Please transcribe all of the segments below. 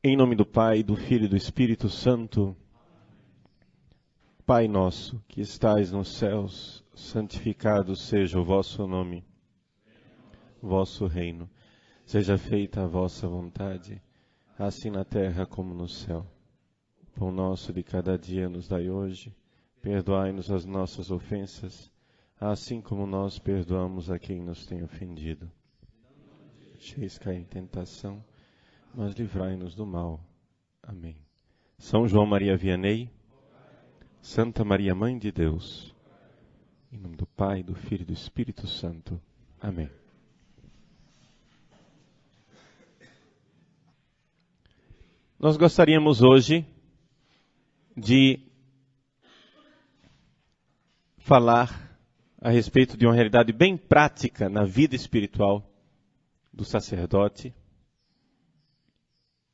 Em nome do Pai, do Filho e do Espírito Santo. Pai nosso, que estais nos céus, santificado seja o vosso nome. Vosso reino. Seja feita a vossa vontade, assim na terra como no céu. O pão nosso de cada dia nos dai hoje. Perdoai-nos as nossas ofensas, assim como nós perdoamos a quem nos tem ofendido. Deixeis cair em tentação, mas livrai-nos do mal. Amém. São João Maria Vianney, Santa Maria Mãe de Deus, em nome do Pai, do Filho e do Espírito Santo. Amém. Nós gostaríamos hoje de falar a respeito de uma realidade bem prática na vida espiritual do sacerdote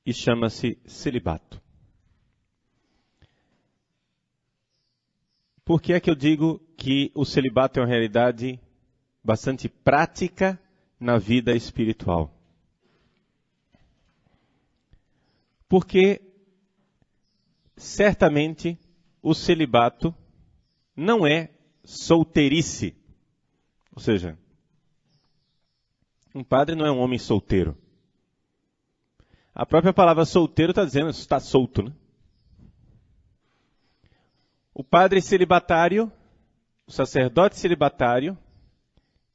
e chama-se celibato. Por que é que eu digo que o celibato é uma realidade bastante prática na vida espiritual? Porque certamente o celibato não é solteirice. Ou seja, um padre não é um homem solteiro. A própria palavra solteiro está dizendo que está solto, né? O padre celibatário, o sacerdote celibatário,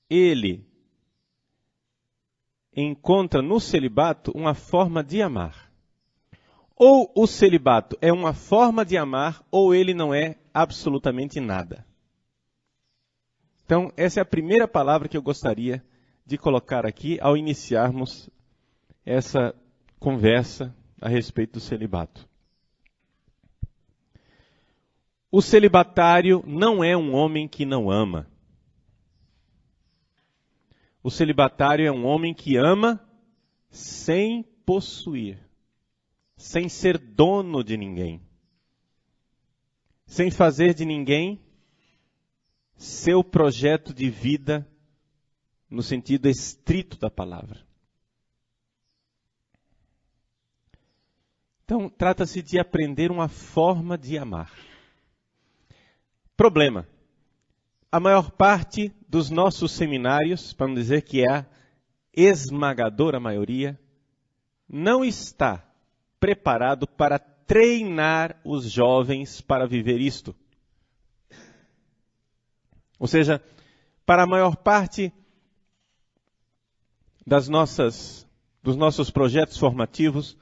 ele encontra no celibato uma forma de amar. Ou o celibato é uma forma de amar, ou ele não é absolutamente nada. Então, essa é a primeira palavra que eu gostaria de colocar aqui ao iniciarmos essa conversa a respeito do celibato. O celibatário não é um homem que não ama. O celibatário é um homem que ama sem possuir, sem ser dono de ninguém, sem fazer de ninguém seu projeto de vida no sentido estrito da palavra. Então, trata-se de aprender uma forma de amar. Problema. A maior parte dos nossos seminários, para não dizer que é a esmagadora maioria, não está preparado para treinar os jovens para viver isto. Ou seja, para a maior parte dos nossos projetos formativos,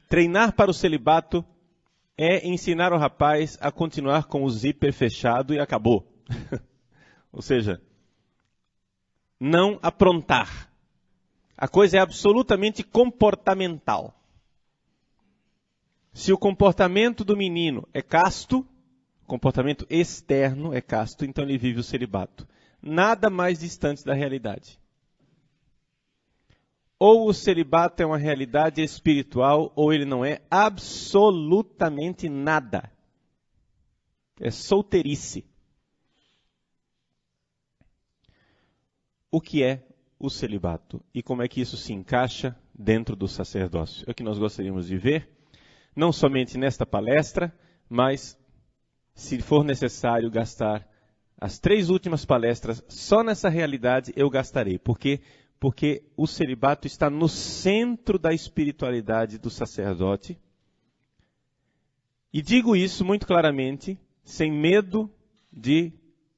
treinar para o celibato é ensinar o rapaz a continuar com o zíper fechado e acabou. Ou seja, não aprontar. A coisa é absolutamente comportamental. Se o comportamento do menino é casto, o comportamento externo é casto, então ele vive o celibato. Nada mais distante da realidade. Ou o celibato é uma realidade espiritual, ou ele não é absolutamente nada. É solteirice. O que é o celibato? E como é que isso se encaixa dentro do sacerdócio? É o que nós gostaríamos de ver, não somente nesta palestra, mas, se for necessário gastar as 3 últimas palestras só nessa realidade, eu gastarei. Porque o celibato está no centro da espiritualidade do sacerdote. E digo isso muito claramente, sem medo de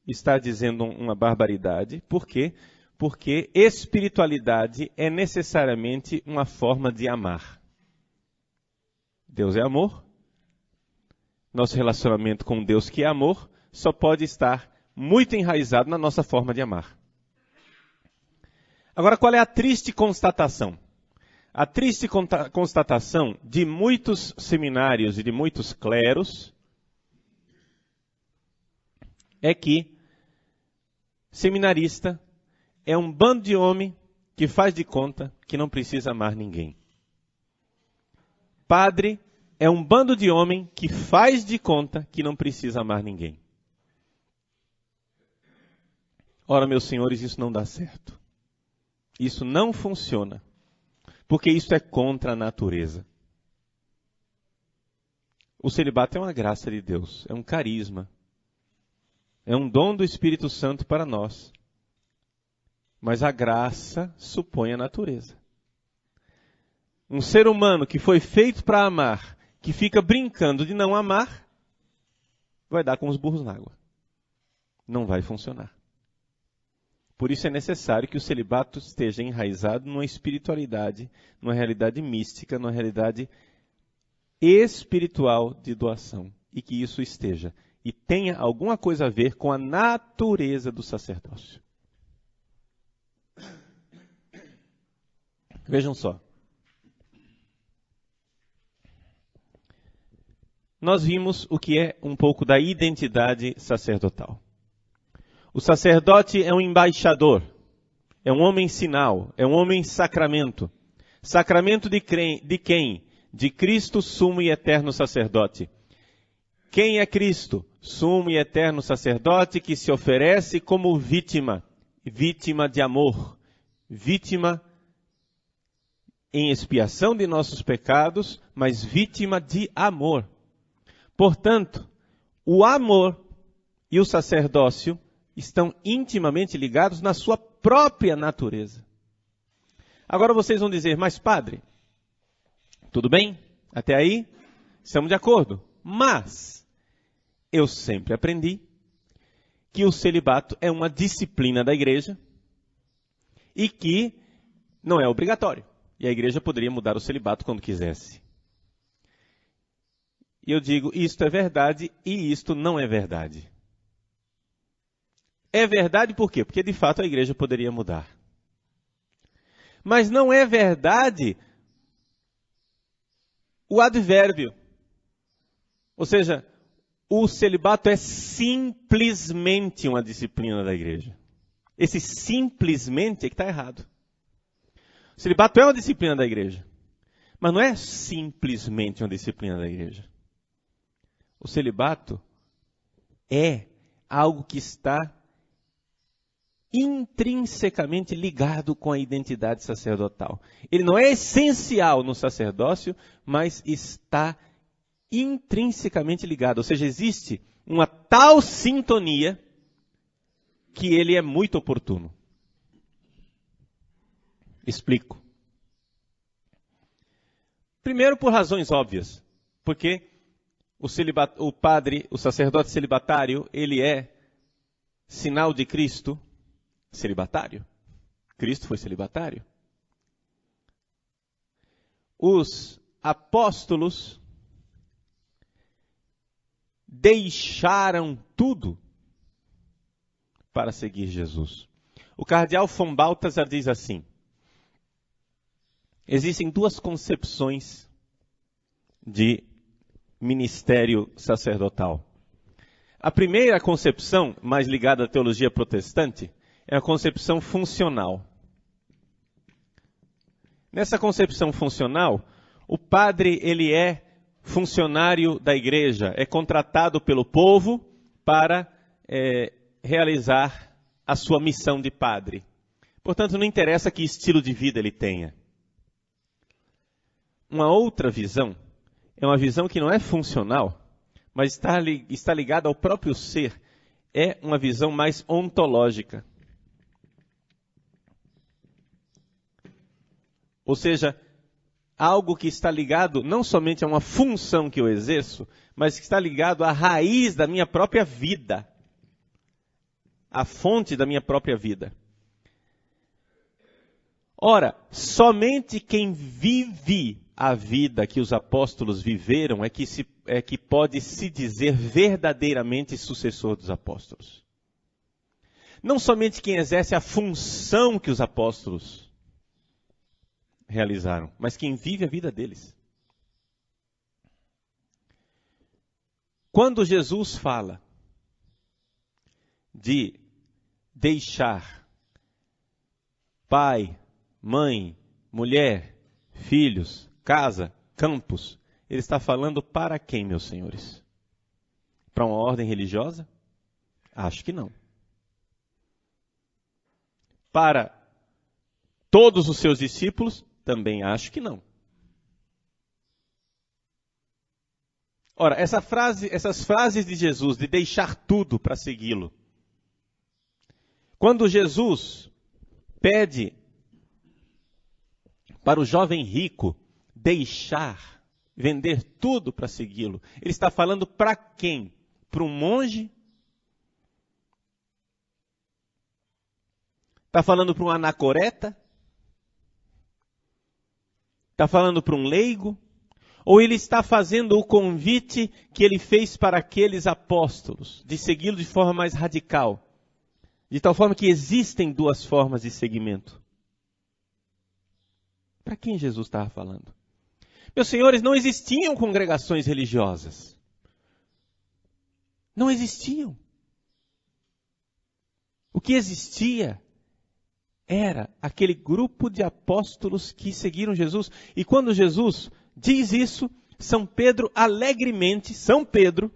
estar dizendo uma barbaridade. Por quê? Porque espiritualidade é necessariamente uma forma de amar. Deus é amor. Nosso relacionamento com Deus, que é amor, só pode estar muito enraizado na nossa forma de amar. Agora, qual é a triste constatação? A triste constatação de muitos seminários e de muitos cleros é que seminarista é um bando de homem que faz de conta que não precisa amar ninguém. Padre é um bando de homem que faz de conta que não precisa amar ninguém. Ora, meus senhores, isso não dá certo. Isso não funciona. Porque isso é contra a natureza. O celibato é uma graça de Deus, é um carisma, é um dom do Espírito Santo para nós. Mas a graça supõe a natureza. Um ser humano que foi feito para amar, que fica brincando de não amar, vai dar com os burros na água. Não vai funcionar. Por isso é necessário que o celibato esteja enraizado numa espiritualidade, numa realidade mística, numa realidade espiritual de doação. E que isso esteja e tenha alguma coisa a ver com a natureza do sacerdócio. Vejam só. Nós vimos o que é um pouco da identidade sacerdotal. O sacerdote é um embaixador, é um homem sinal, é um homem sacramento. Sacramento de quem? De Cristo, sumo e eterno sacerdote. Quem é Cristo? Sumo e eterno sacerdote que se oferece como vítima, vítima de amor, vítima em expiação de nossos pecados, mas vítima de amor. Portanto, o amor e o sacerdócio estão intimamente ligados na sua própria natureza. Agora vocês vão dizer, mas padre, tudo bem? Até aí, estamos de acordo. Mas, eu sempre aprendi que o celibato é uma disciplina da igreja e que não é obrigatório. E a igreja poderia mudar o celibato quando quisesse. E eu digo, isto é verdade e isto não é verdade. É verdade por quê? Porque de fato a igreja poderia mudar. Mas não é verdade o advérbio. Ou seja, o celibato é simplesmente uma disciplina da igreja. Esse simplesmente é que está errado. O celibato é uma disciplina da igreja. Mas não é simplesmente uma disciplina da igreja. O celibato é algo que está intrinsecamente ligado com a identidade sacerdotal. Ele não é essencial no sacerdócio, mas está intrinsecamente ligado. Ou seja, existe uma tal sintonia que ele é muito oportuno. Explico. Primeiro, por razões óbvias. Porque o padre, o sacerdote celibatário, ele é sinal de Cristo celibatário. Cristo foi celibatário. Os apóstolos deixaram tudo para seguir Jesus. O cardeal von Balthasar diz assim: existem duas concepções de ministério sacerdotal. A primeira concepção, mais ligada à teologia protestante, é a concepção funcional. Nessa concepção funcional, o padre ele é funcionário da igreja, é contratado pelo povo para realizar a sua missão de padre. Portanto, não interessa que estilo de vida ele tenha. Uma outra visão é uma visão que não é funcional, mas está ligada ao próprio ser. É uma visão mais ontológica. Ou seja, algo que está ligado não somente a uma função que eu exerço, mas que está ligado à raiz da minha própria vida. A fonte da minha própria vida. Ora, somente quem vive a vida que os apóstolos viveram é que pode se dizer verdadeiramente sucessor dos apóstolos. Não somente quem exerce a função que os apóstolos realizaram, mas quem vive a vida deles. Quando Jesus fala de deixar pai, mãe, mulher, filhos, casa, campos, ele está falando para quem, meus senhores? Para uma ordem religiosa? Acho que não. Para todos os seus discípulos? Também acho que não. Ora, essas frases de Jesus de deixar tudo para segui-lo. Quando Jesus pede para o jovem rico deixar, vender tudo para segui-lo, ele está falando para quem? Para um monge? Está falando para um anacoreta? Está falando para um leigo? Ou ele está fazendo o convite que ele fez para aqueles apóstolos, de segui-lo de forma mais radical? De tal forma que existem duas formas de seguimento. Para quem Jesus estava falando? Meus senhores, não existiam congregações religiosas. Não existiam. O que existia era aquele grupo de apóstolos que seguiram Jesus. E quando Jesus diz isso, São Pedro alegremente, São Pedro,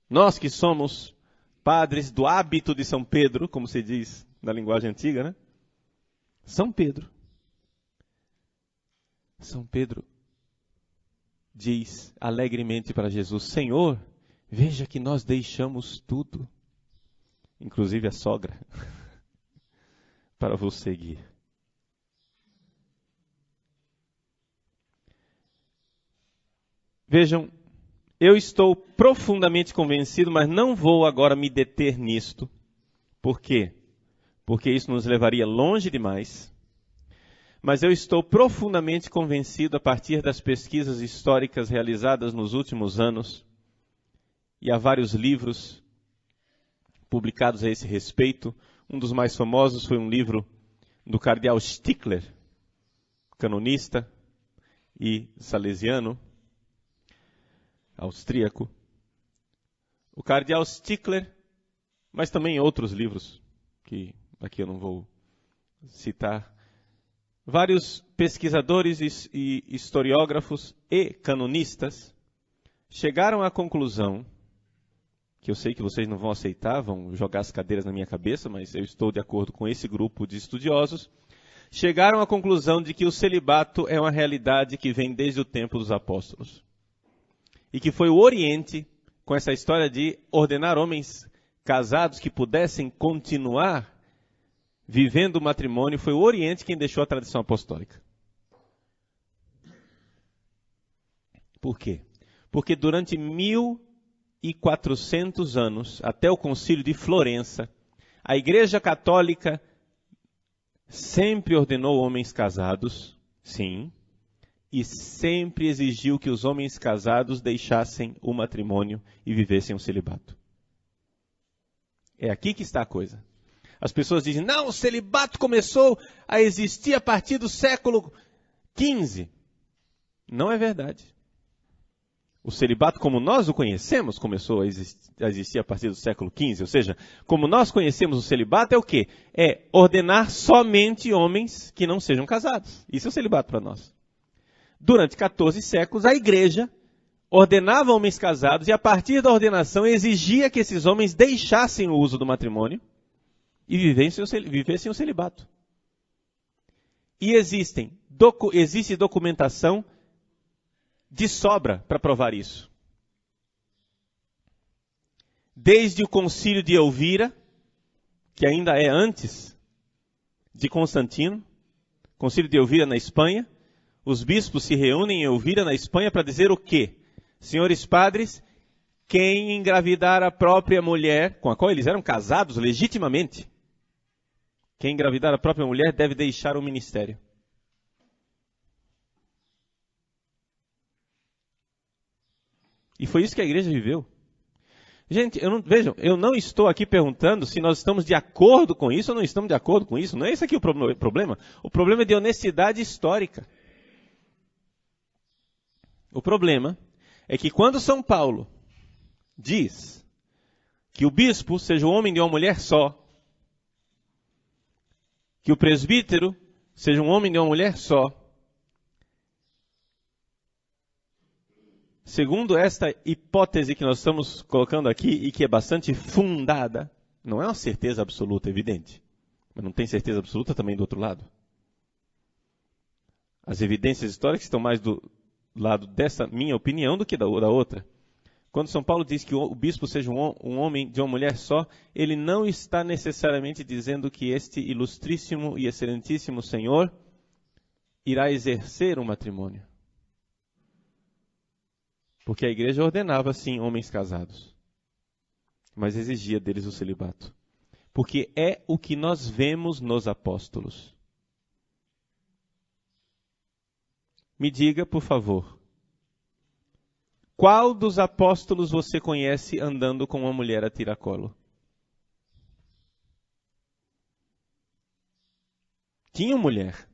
nós que somos padres do hábito de São Pedro, como se diz na linguagem antiga, né? São Pedro diz alegremente para Jesus: Senhor, veja que nós deixamos tudo, inclusive a sogra, para vos seguir. Vejam, eu estou profundamente convencido, mas não vou agora me deter nisto. Por quê? Porque isso nos levaria longe demais. Mas eu estou profundamente convencido a partir das pesquisas históricas realizadas nos últimos anos, e há vários livros publicados a esse respeito. Um dos mais famosos foi um livro do cardeal Stickler, canonista e salesiano, austríaco. O cardeal Stickler, mas também outros livros, que aqui eu não vou citar. Vários pesquisadores e historiógrafos e canonistas chegaram à conclusão, que eu sei que vocês não vão aceitar, vão jogar as cadeiras na minha cabeça, mas eu estou de acordo com esse grupo de estudiosos, chegaram à conclusão de que o celibato é uma realidade que vem desde o tempo dos apóstolos. E que foi o Oriente, com essa história de ordenar homens casados que pudessem continuar vivendo o matrimônio, foi o Oriente quem deixou a tradição apostólica. Por quê? Porque durante 1400 anos, até o Concílio de Florença, a Igreja Católica sempre ordenou homens casados, sim, e sempre exigiu que os homens casados deixassem o matrimônio e vivessem o celibato. É aqui que está a coisa. As pessoas dizem: não, o celibato começou a existir a partir do século XV. Não é verdade. O celibato, como nós o conhecemos, começou a existir a partir do século XV. Ou seja, como nós conhecemos o celibato, é o quê? É ordenar somente homens que não sejam casados. Isso é o celibato para nós. Durante 14 séculos, a igreja ordenava homens casados e, a partir da ordenação, exigia que esses homens deixassem o uso do matrimônio e vivessem o celibato. E existe documentação de sobra para provar isso. Desde o concílio de Elvira, que ainda é antes de Constantino, concílio de Elvira na Espanha, os bispos se reúnem em Elvira na Espanha para dizer o quê? Senhores padres, quem engravidar a própria mulher, com a qual eles eram casados legitimamente, quem engravidar a própria mulher deve deixar o ministério. E foi isso que a igreja viveu. Gente, vejam, eu não estou aqui perguntando se nós estamos de acordo com isso ou não estamos de acordo com isso. Não é esse aqui o problema. O problema é de honestidade histórica. O problema é que quando São Paulo diz que o bispo seja o homem de uma mulher só, que o presbítero seja um homem de uma mulher só, segundo esta hipótese que nós estamos colocando aqui e que é bastante fundada, não é uma certeza absoluta, evidente, mas não tem certeza absoluta também do outro lado. As evidências históricas estão mais do lado dessa minha opinião do que da outra. Quando São Paulo diz que o bispo seja um homem de uma mulher só, ele não está necessariamente dizendo que este ilustríssimo e excelentíssimo Senhor irá exercer um matrimônio. Porque a igreja ordenava, sim, homens casados. Mas exigia deles o celibato. Porque é o que nós vemos nos apóstolos. Me diga, por favor, qual dos apóstolos você conhece andando com uma mulher a tiracolo? Tinham mulher,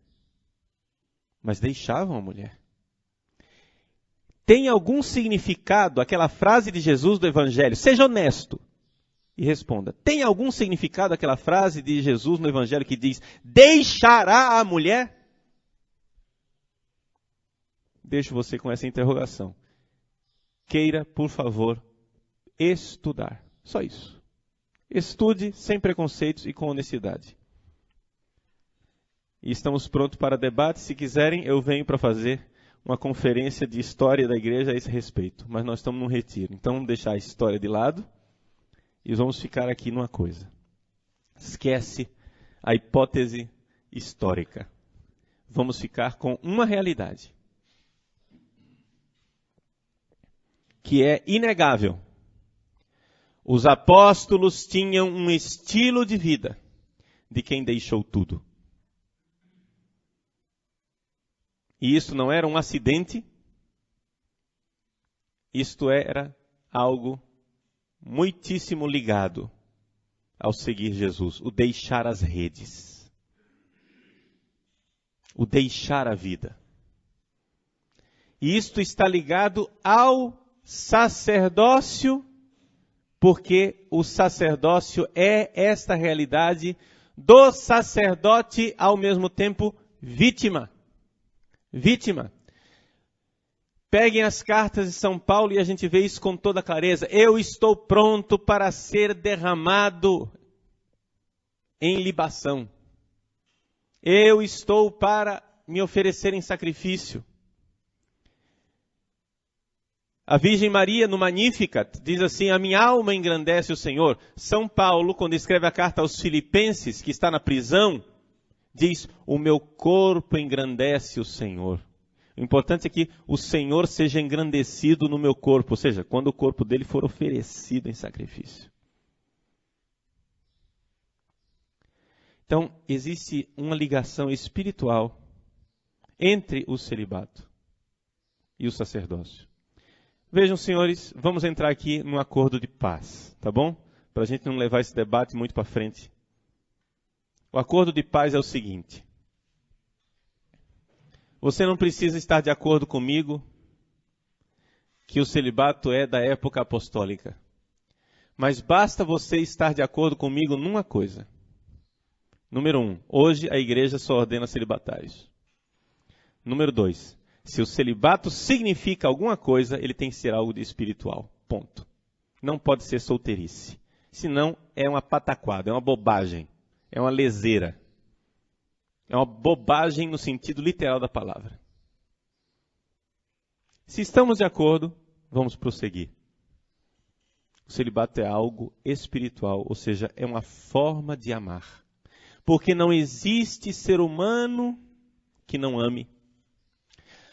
mas deixavam a mulher. Tem algum significado aquela frase de Jesus do Evangelho? Seja honesto e responda. Tem algum significado aquela frase de Jesus no Evangelho que diz, deixará a mulher? Deixo você com essa interrogação. Queira, por favor, estudar. Só isso. Estude sem preconceitos e com honestidade. E estamos prontos para debate. Se quiserem, eu venho para fazer uma conferência de história da igreja a esse respeito. Mas nós estamos num retiro. Então vamos deixar a história de lado e vamos ficar aqui numa coisa. Esquece a hipótese histórica. Vamos ficar com uma realidade. Que é inegável. Os apóstolos tinham um estilo de vida de quem deixou tudo. E isso não era um acidente, isto era algo muitíssimo ligado ao seguir Jesus, o deixar as redes, o deixar a vida. E isto está ligado ao sacerdócio, porque o sacerdócio é esta realidade do sacerdote ao mesmo tempo vítima. Vítima. Peguem as cartas de São Paulo e a gente vê isso com toda clareza. Eu estou pronto para ser derramado em libação. Eu estou para me oferecer em sacrifício. A Virgem Maria, no Magnificat, diz assim, a minha alma engrandece o Senhor. São Paulo, quando escreve a carta aos Filipenses, que está na prisão, diz, o meu corpo engrandece o Senhor. O importante é que o Senhor seja engrandecido no meu corpo, ou seja, quando o corpo dele for oferecido em sacrifício. Então, existe uma ligação espiritual entre o celibato e o sacerdócio. Vejam, senhores, vamos entrar aqui num acordo de paz, tá bom? Para a gente não levar esse debate muito para frente. O acordo de paz é o seguinte. Você não precisa estar de acordo comigo que o celibato é da época apostólica. Mas basta você estar de acordo comigo numa coisa. Número 1, hoje a igreja só ordena celibatários. Número 2, se o celibato significa alguma coisa, ele tem que ser algo de espiritual. Ponto. Não pode ser solteirice. Senão é uma pataquada, é uma bobagem, é uma leseira. É uma bobagem no sentido literal da palavra. Se estamos de acordo, vamos prosseguir. O celibato é algo espiritual, ou seja, é uma forma de amar. Porque não existe ser humano que não ame.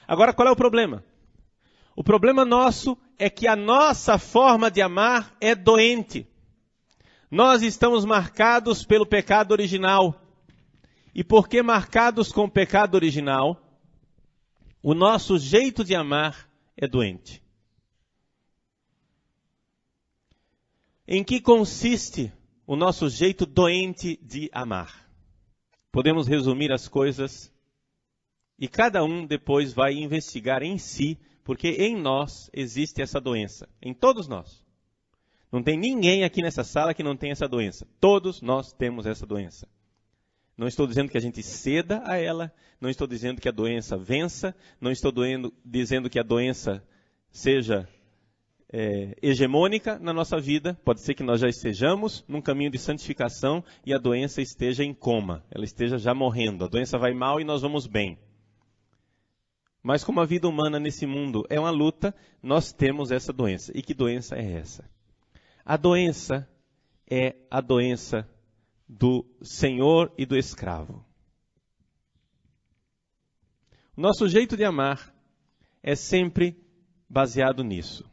Agora, qual é o problema? O problema nosso é que a nossa forma de amar é doente. Nós estamos marcados pelo pecado original. E porque marcados com o pecado original, o nosso jeito de amar é doente. Em que consiste o nosso jeito doente de amar? Podemos resumir as coisas e cada um depois vai investigar em si, porque em nós existe essa doença, em todos nós. Não tem ninguém aqui nessa sala que não tem essa doença. Todos nós temos essa doença. Não estou dizendo que a gente ceda a ela, não estou dizendo que a doença vença, não estou dizendo que a doença seja hegemônica na nossa vida. Pode ser que nós já estejamos num caminho de santificação e a doença esteja em coma, ela esteja já morrendo. A doença vai mal e nós vamos bem. Mas como a vida humana nesse mundo é uma luta, nós temos essa doença. E que doença é essa? A doença é a doença do senhor e do escravo. O nosso jeito de amar é sempre baseado nisso.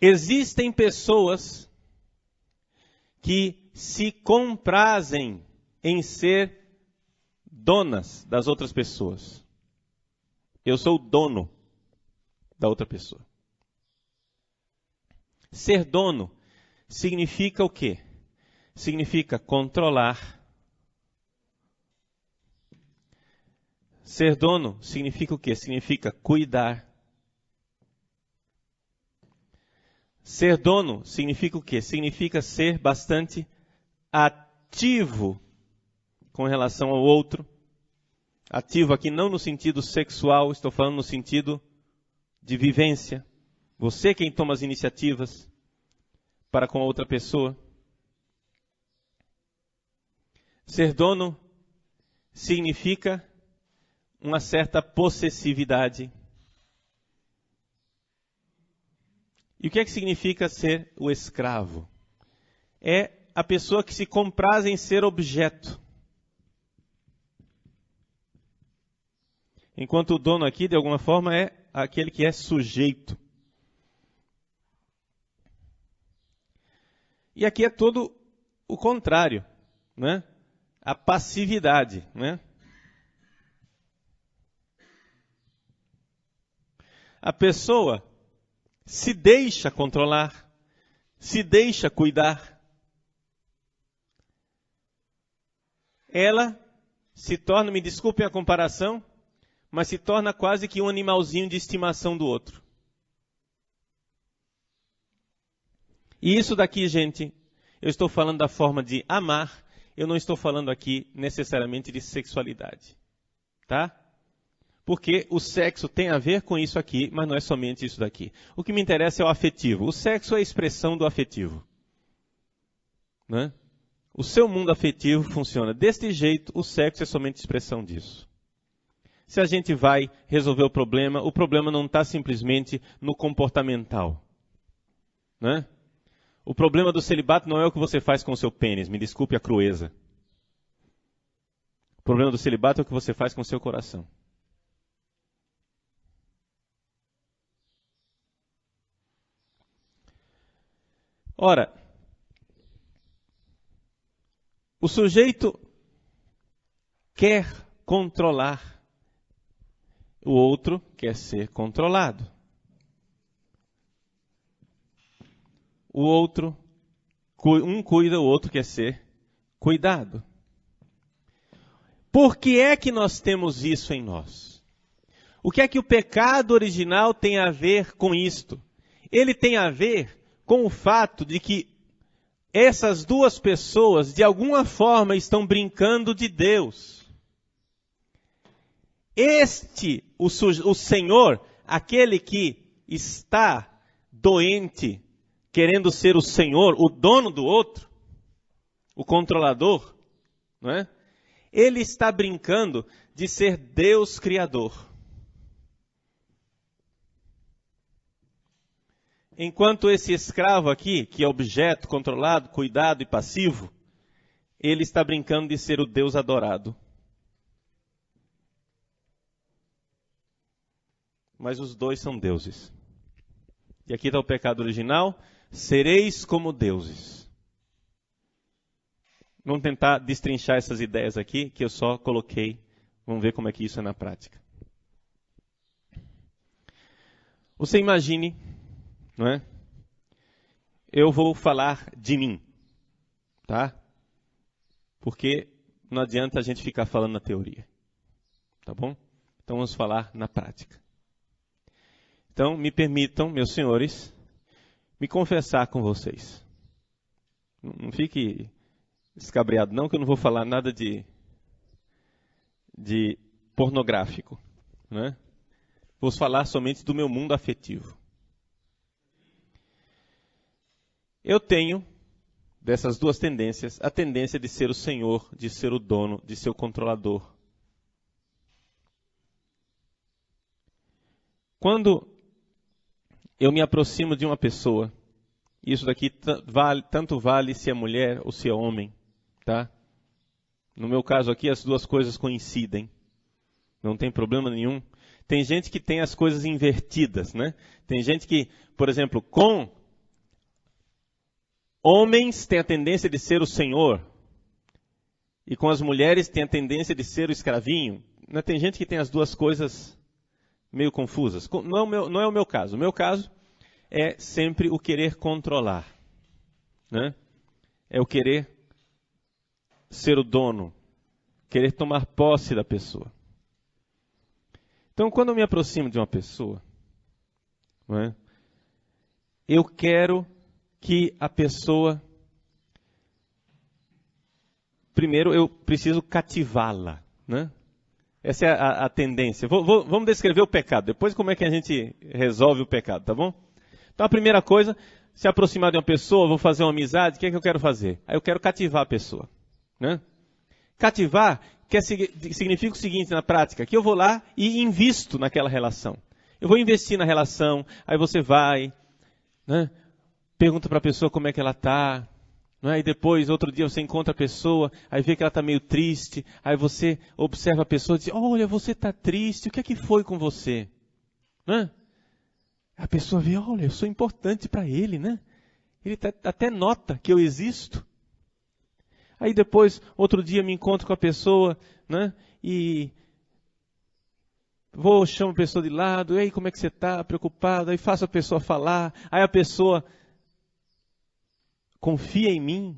Existem pessoas que se comprazem em ser donas das outras pessoas. Eu sou o dono da outra pessoa. Ser dono significa o quê? Significa controlar. Ser dono significa o quê? Significa cuidar. Ser dono significa o quê? Significa ser bastante ativo com relação ao outro. Ativo aqui não no sentido sexual, estou falando no sentido de vivência. Você quem toma as iniciativas para com a outra pessoa. Ser dono significa uma certa possessividade. E o que é que significa ser o escravo? É a pessoa que se compraz em ser objeto. Enquanto o dono aqui, de alguma forma, é aquele que é sujeito. E aqui é todo o contrário, né? A passividade, né? A pessoa se deixa controlar, se deixa cuidar. Ela se torna, me desculpem a comparação, mas se torna quase que um animalzinho de estimação do outro. E isso daqui, gente, eu estou falando da forma de amar, eu não estou falando aqui necessariamente de sexualidade, tá? Porque o sexo tem a ver com isso aqui, mas não é somente isso daqui. O que me interessa é o afetivo. O sexo é a expressão do afetivo, né? O seu mundo afetivo funciona deste jeito, o sexo é somente expressão disso. Se a gente vai resolver o problema não está simplesmente no comportamental, né? O problema do celibato não é o que você faz com o seu pênis, me desculpe a crueza. O problema do celibato é o que você faz com o seu coração. Ora, o sujeito quer controlar, o outro quer ser controlado. O outro, um cuida, o outro quer ser cuidado. Por que é que nós temos isso em nós? O que é que o pecado original tem a ver com isto? Ele tem a ver com o fato de que essas duas pessoas, de alguma forma, estão brincando de Deus. O Senhor, aquele que está doente, querendo ser o Senhor, o dono do outro, o controlador, não é? Ele está brincando de ser Deus Criador. Enquanto esse escravo aqui, que é objeto, controlado, cuidado e passivo, ele está brincando de ser o Deus adorado. Mas os dois são deuses. E aqui está o pecado original: sereis como deuses. Vamos tentar destrinchar essas ideias aqui, que eu só coloquei. Vamos ver como é que isso é na prática. Você imagine, não é? Eu vou falar de mim, tá? Porque não adianta a gente ficar falando na teoria, tá bom? Então vamos falar na prática. Então me permitam, meus senhores, me confessar com vocês. Não fique descabreado não, que eu não vou falar nada de pornográfico, né? Vou falar somente do meu mundo afetivo. Eu tenho, dessas duas tendências, a tendência de ser o senhor, de ser o dono, de ser o controlador. Quando eu me aproximo de uma pessoa, isso daqui tanto vale se é mulher ou se é homem, tá? No meu caso aqui, as duas coisas coincidem. Não tem problema nenhum. Tem gente que tem as coisas invertidas, né? Tem gente que, por exemplo, com homens tem a tendência de ser o senhor. E com as mulheres tem a tendência de ser o escravinho. Né? Tem gente que tem as duas coisas meio confusas. Não é o meu caso. O meu caso é sempre o querer controlar. Né? É o querer ser o dono. Querer tomar posse da pessoa. Então, quando eu me aproximo de uma pessoa, não é? Eu quero que a pessoa... Primeiro, eu preciso cativá-la. Né? Essa é a tendência. Vamos descrever o pecado. Depois, como é que a gente resolve o pecado, tá bom? Então, a primeira coisa, se aproximar de uma pessoa, vou fazer uma amizade, o que é que eu quero fazer? Aí eu quero cativar a pessoa. Né? Cativar significa o seguinte na prática, que eu vou lá e invisto naquela relação. Eu vou investir na relação, aí você vai, né? Pergunta para a pessoa como é que ela está, né? E depois, outro dia, você encontra a pessoa, aí vê que ela está meio triste, aí você observa a pessoa e diz, olha, você está triste, o que é que foi com você? Né? A pessoa vê, olha, eu sou importante para ele, né? Ele até nota que eu existo. Aí depois, outro dia, me encontro com a pessoa, né? E chamo a pessoa de lado, e aí, como é que você está? Preocupado? Aí faço a pessoa falar, aí a pessoa confia em mim,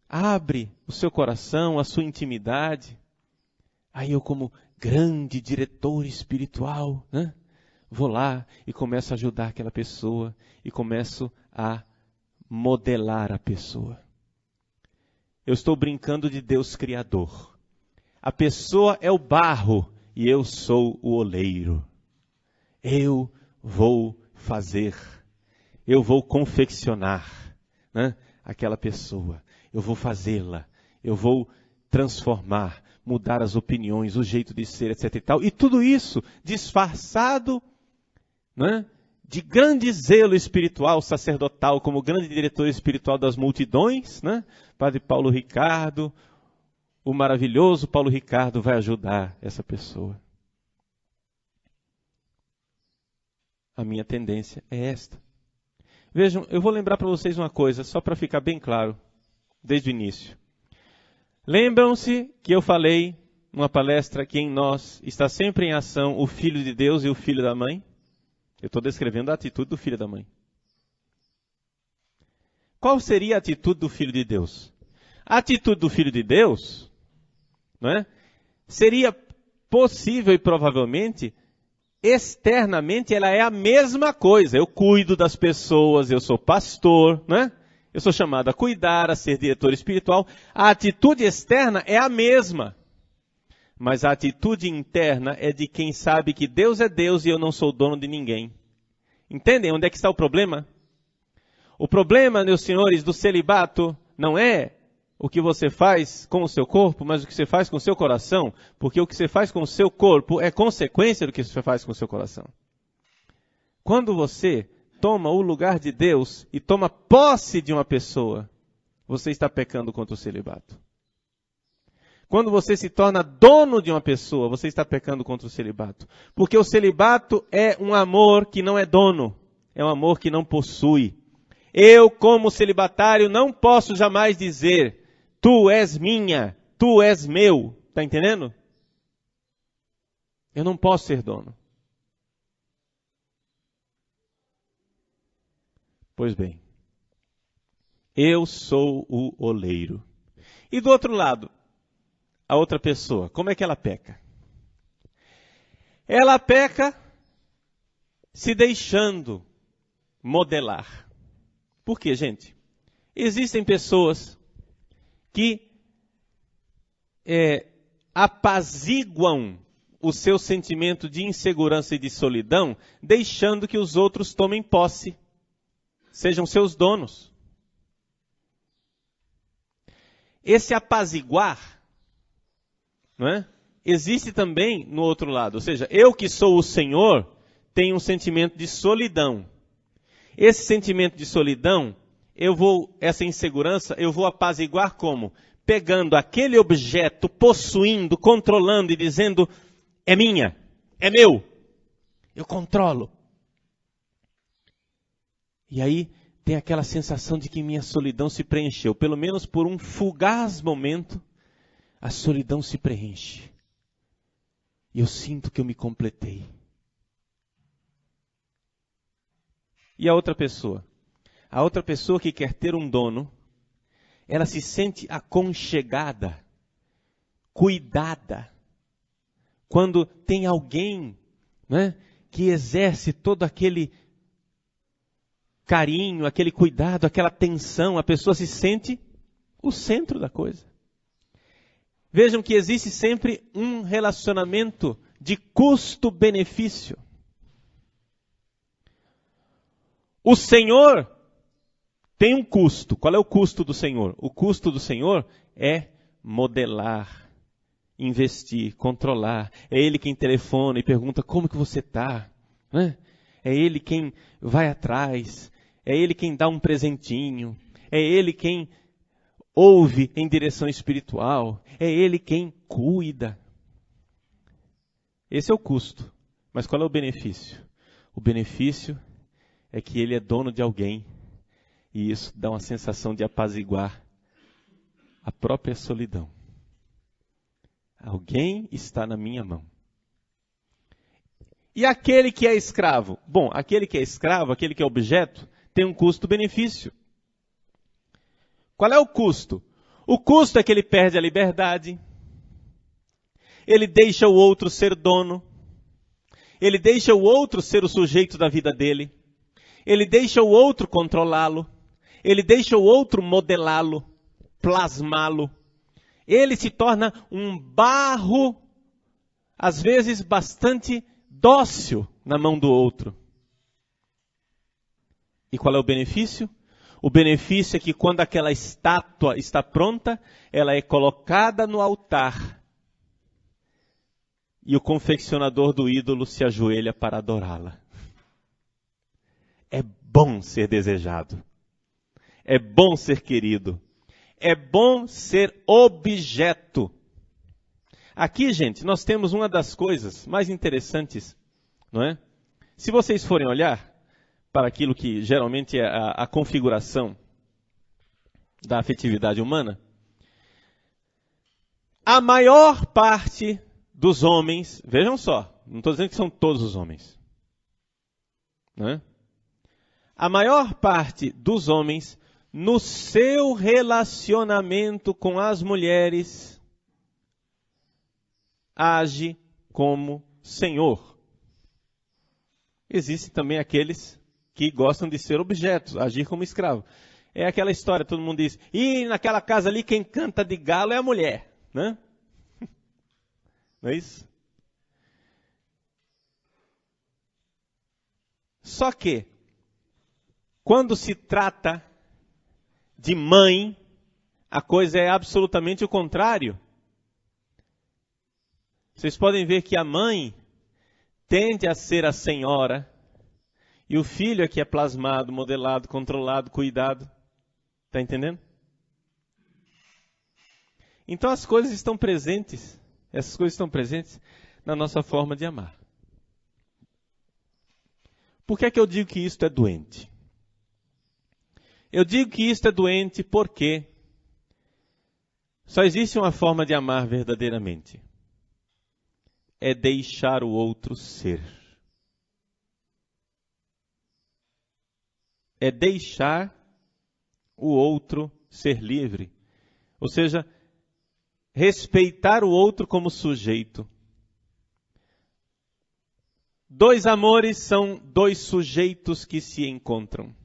abre o seu coração, a sua intimidade. Aí eu, como grande diretor espiritual, né? Vou lá e começo a ajudar aquela pessoa, e começo a modelar a pessoa. Eu estou brincando de Deus Criador. A pessoa é o barro e eu sou o oleiro. Eu vou fazer, eu vou confeccionar, né, aquela pessoa. Eu vou fazê-la, eu vou transformar, mudar as opiniões, o jeito de ser, etc. e tal. E tudo isso disfarçado, né, de grande zelo espiritual, sacerdotal, como grande diretor espiritual das multidões, né? Padre Paulo Ricardo, o maravilhoso Paulo Ricardo vai ajudar essa pessoa. A minha tendência é esta. Vejam, eu vou lembrar para vocês uma coisa, só para ficar bem claro, desde o início. Lembram-se que eu falei numa palestra que em nós está sempre em ação o Filho de Deus e o Filho da Mãe? Eu estou descrevendo a atitude do filho e da mãe. Qual seria a atitude do Filho de Deus? A atitude do Filho de Deus, não é? Seria possível e provavelmente, externamente, ela é a mesma coisa. Eu cuido das pessoas, eu sou pastor, não é? Eu sou chamado a cuidar, a ser diretor espiritual. A atitude externa é a mesma. Mas a atitude interna é de quem sabe que Deus é Deus e eu não sou dono de ninguém. Entendem onde é que está o problema? O problema, meus senhores, do celibato não é o que você faz com o seu corpo, mas o que você faz com o seu coração. Porque o que você faz com o seu corpo é consequência do que você faz com o seu coração. Quando você toma o lugar de Deus e toma posse de uma pessoa, você está pecando contra o celibato. Quando você se torna dono de uma pessoa, você está pecando contra o celibato. Porque o celibato é um amor que não é dono. É um amor que não possui. Eu, como celibatário, não posso jamais dizer, tu és minha, tu és meu. Está entendendo? Eu não posso ser dono. Pois bem, eu sou o oleiro. E do outro lado, a outra pessoa, como é que ela peca? Ela peca se deixando modelar. Por quê, gente? Existem pessoas que apaziguam o seu sentimento de insegurança e de solidão, deixando que os outros tomem posse, sejam seus donos. esse apaziguar, não é? Existe também no outro lado. Ou seja, eu que sou o Senhor, tenho um sentimento de solidão. Esse sentimento de solidão, essa insegurança, eu vou apaziguar como? Pegando aquele objeto, possuindo, controlando e dizendo, é minha, é meu, eu controlo. E aí tem aquela sensação de que minha solidão se preencheu. Pelo menos por um fugaz momento, a solidão se preenche. E eu sinto que eu me completei. E a outra pessoa? A outra pessoa que quer ter um dono, ela se sente aconchegada, cuidada. Quando tem alguém, né, que exerce todo aquele carinho, aquele cuidado, aquela atenção, a pessoa se sente o centro da coisa. Vejam que existe sempre um relacionamento de custo-benefício. O Senhor tem um custo. Qual é o custo do Senhor? O custo do Senhor é modelar, investir, controlar. É Ele quem telefona e pergunta como que você está. Né? É Ele quem vai atrás. É Ele quem dá um presentinho. É Ele quem ouve em direção espiritual. É Ele quem cuida. Esse é o custo. Mas qual é o benefício? O benefício é que Ele é dono de alguém. E isso dá uma sensação de apaziguar a própria solidão. Alguém está na minha mão. E aquele que é escravo? Bom, aquele que é escravo, aquele que é objeto, tem um custo-benefício. Qual é o custo? O custo é que ele perde a liberdade. Ele deixa o outro ser dono. Ele deixa o outro ser o sujeito da vida dele. Ele deixa o outro controlá-lo. Ele deixa o outro modelá-lo, plasmá-lo. Ele se torna um barro, às vezes bastante dócil na mão do outro. E qual é o benefício? O benefício é que quando aquela estátua está pronta, ela é colocada no altar. E o confeccionador do ídolo se ajoelha para adorá-la. É bom ser desejado. É bom ser querido. É bom ser objeto. Aqui, gente, nós temos uma das coisas mais interessantes, não é? Se vocês forem olhar para aquilo que geralmente é a configuração da afetividade humana, a maior parte dos homens, vejam só, não estou dizendo que são todos os homens, não é? A maior parte dos homens, no seu relacionamento com as mulheres, age como senhor. Existem também aqueles que gostam de ser objetos, agir como escravo. É aquela história, todo mundo diz, e naquela casa ali quem canta de galo é a mulher, né? Não é isso? Só que, quando se trata de mãe, a coisa é absolutamente o contrário. Vocês podem ver que a mãe tende a ser a senhora, e o filho é que é plasmado, modelado, controlado, cuidado. Está entendendo? Então as coisas estão presentes, essas coisas estão presentes na nossa forma de amar. Por que é que eu digo que isto é doente? Eu digo que isto é doente porque só existe uma forma de amar verdadeiramente. É deixar o outro ser. É deixar o outro ser livre. Ou seja, respeitar o outro como sujeito. Dois amores são dois sujeitos que se encontram.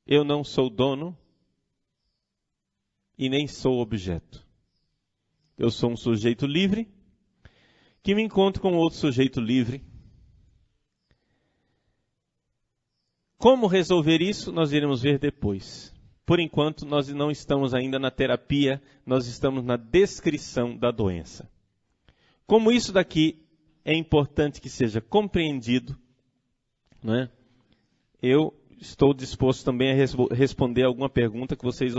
Eu não sou dono e nem sou objeto. Eu sou um sujeito livre que me encontro com outro sujeito livre. Como resolver isso, nós iremos ver depois. por enquanto, nós não estamos ainda na terapia, nós estamos na descrição da doença. Como isso daqui é importante que seja compreendido, não é? Eu estou disposto também a responder alguma pergunta que vocês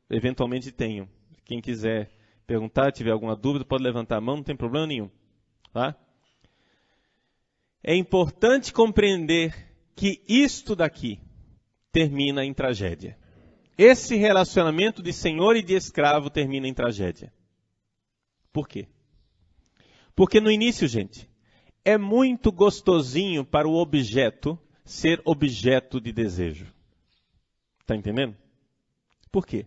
eventualmente tenham. Quem quiser perguntar, tiver alguma dúvida, pode levantar a mão, não tem problema nenhum. Tá? É importante compreender que isto daqui termina em tragédia. Esse relacionamento de senhor e de escravo termina em tragédia. Por quê? Porque no início, gente, é muito gostosinho para o objeto ser objeto de desejo. Está entendendo? Por quê?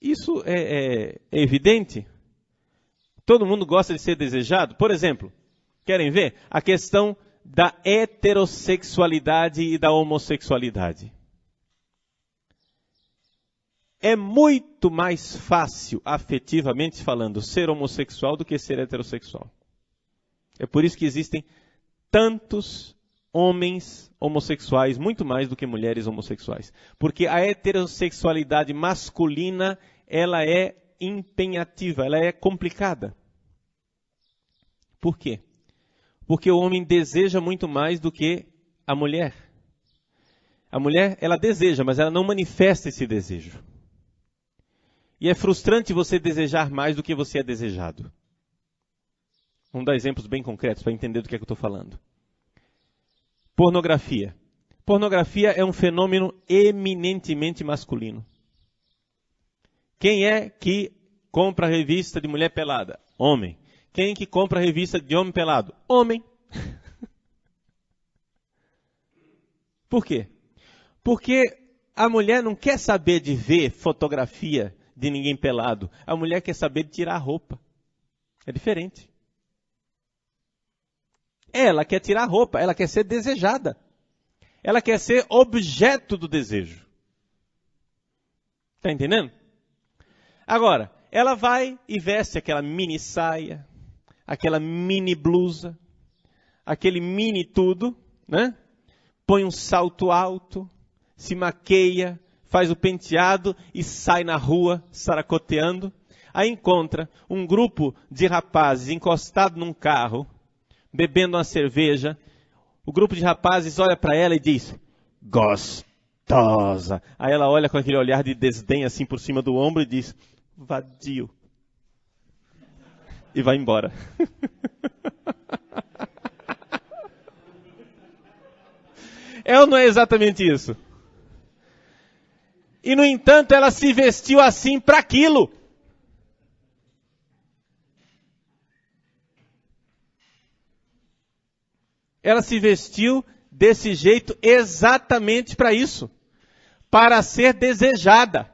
Isso é evidente. Todo mundo gosta de ser desejado. Por exemplo, querem ver? A questão da heterossexualidade e da homossexualidade. É muito mais fácil, afetivamente falando, ser homossexual do que ser heterossexual. É por isso que existem tantos homens homossexuais, muito mais do que mulheres homossexuais. Porque a heterossexualidade masculina, ela é empenhativa, ela é complicada. Por quê? Porque o homem deseja muito mais do que a mulher. A mulher, ela deseja, mas ela não manifesta esse desejo. E é frustrante você desejar mais do que você é desejado. Vamos dar exemplos bem concretos para entender do que é que eu estou falando. Pornografia. Pornografia é um fenômeno eminentemente masculino. Quem é que compra revista de mulher pelada? Homem. Quem que compra revista de homem pelado? Homem. Por quê? Porque a mulher não quer saber de ver fotografia de ninguém pelado. A mulher quer saber de tirar a roupa. É diferente. Ela quer tirar a roupa, ela quer ser desejada. Ela quer ser objeto do desejo. Está entendendo? Agora, ela vai e veste aquela mini saia, aquela mini blusa, aquele mini tudo, né? Põe um salto alto, se maqueia, faz o penteado e sai na rua saracoteando. Aí encontra um grupo de rapazes encostado num carro, bebendo uma cerveja. O grupo de rapazes olha para ela e diz, gostosa. Aí ela olha com aquele olhar de desdém assim por cima do ombro e diz, vadio. E vai embora. É ou não é exatamente isso? E no entanto ela se vestiu assim para aquilo. Ela se vestiu desse jeito exatamente para isso. Para ser desejada.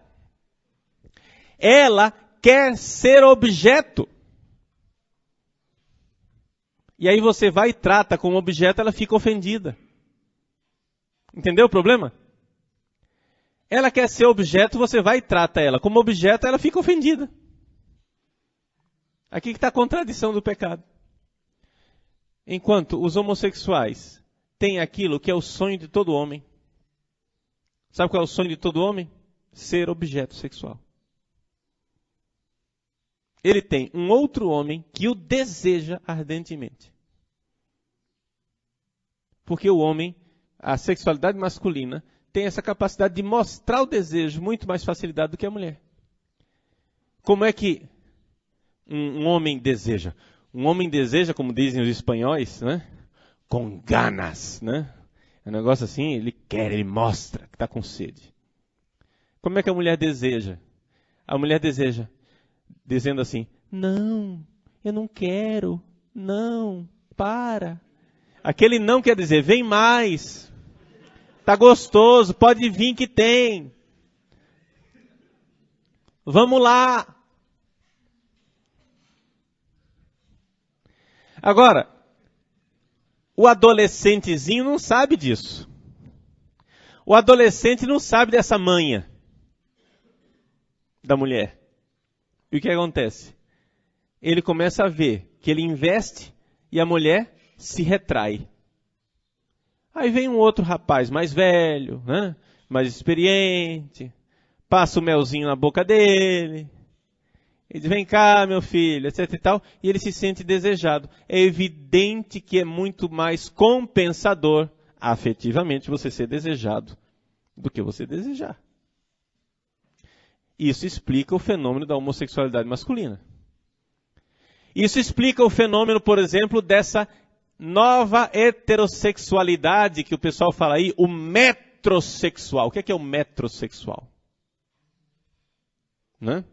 Ela quer ser objeto. E aí você vai e trata como objeto, ela fica ofendida. Entendeu o problema? Ela quer ser objeto, você vai e trata ela como objeto, ela fica ofendida. Aqui que está a contradição do pecado. Enquanto os homossexuais têm aquilo que é o sonho de todo homem. Sabe qual é o sonho de todo homem? Ser objeto sexual. Ele tem um outro homem que o deseja ardentemente. Porque o homem, a sexualidade masculina, tem essa capacidade de mostrar o desejo muito mais facilidade do que a mulher. Como é que um homem deseja? Um homem deseja, como dizem os espanhóis, né? Com ganas, né? É um negócio assim, ele quer, ele mostra que está com sede. Como é que a mulher deseja? A mulher deseja dizendo assim, não, eu não quero, não, para. Aquele não quer dizer, vem mais, tá gostoso, pode vir que tem. Vamos lá. Agora, o adolescentezinho não sabe disso. O adolescente não sabe dessa manha da mulher. E o que acontece? Ele começa a ver que ele investe e a mulher se retrai. Aí vem um outro rapaz mais velho, né? mais experiente, passa o melzinho na boca dele, ele diz, vem cá, meu filho, etc e tal, e ele se sente desejado. É evidente que é muito mais compensador, afetivamente, você ser desejado do que você desejar. Isso explica o fenômeno da homossexualidade masculina. Isso explica o fenômeno, por exemplo, dessa nova heterossexualidade que o pessoal fala aí, o metrosexual. O que é o metrosexual? Né?